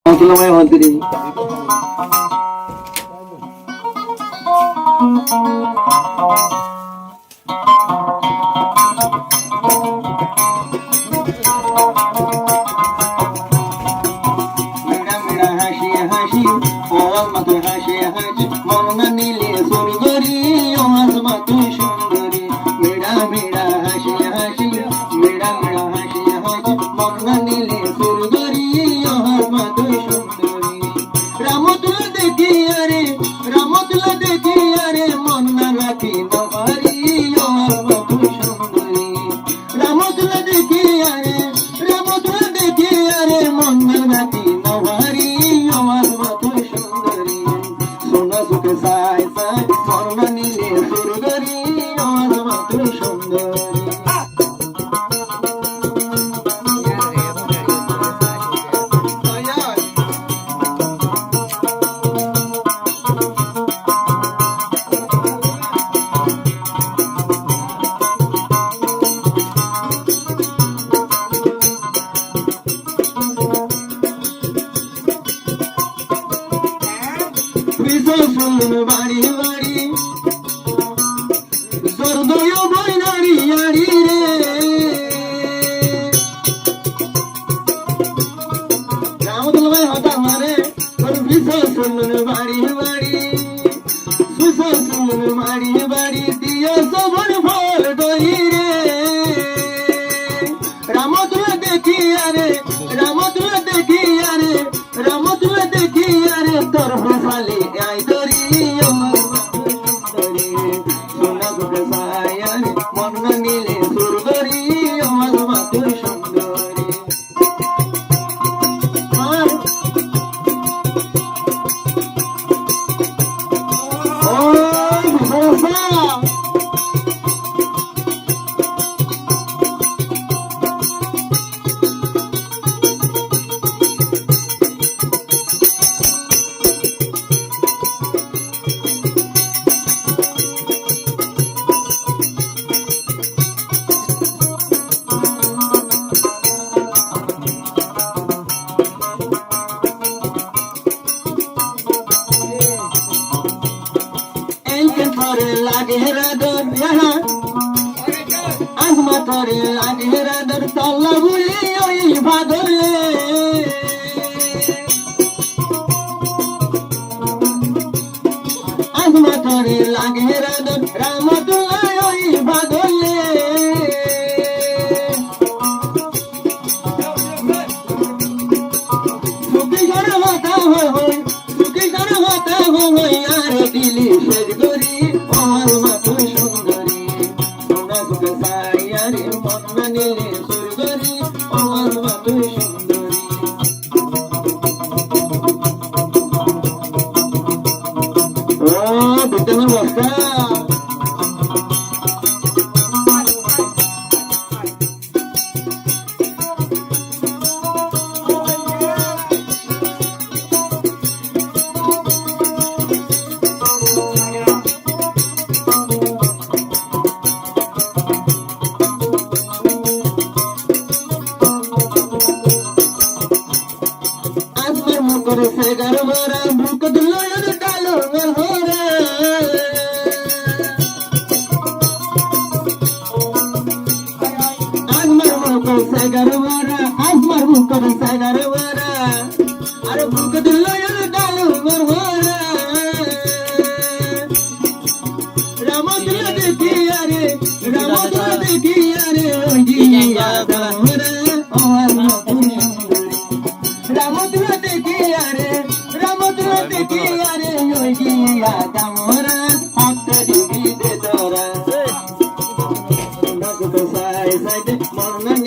Selamat hadirin. বাড়ি বাড়ি জর্দয় বইনারি আড়ি রে রামদুল্লাহ হতা মারে তোর বিশাল সুন্দর বাড়ি বাড়ি সুশাল সুন্দর বাড়ি বাড়ি দিয়া সবর ফল দই রে রামদুল্লাহ দেখি আরে রামদুল্লাহ দেখি আরে রামদুল্লাহ দেখি আরে তোর ফালে আই দরি लागे रादर यहाँ आजमा तोरे लागे रादर तल्ला बुली ओई भादले आजमा तोरे लागे रादर रामदुल्ला ओई भादले सुखी घर होता हो यार दिली शेर गोरी Mona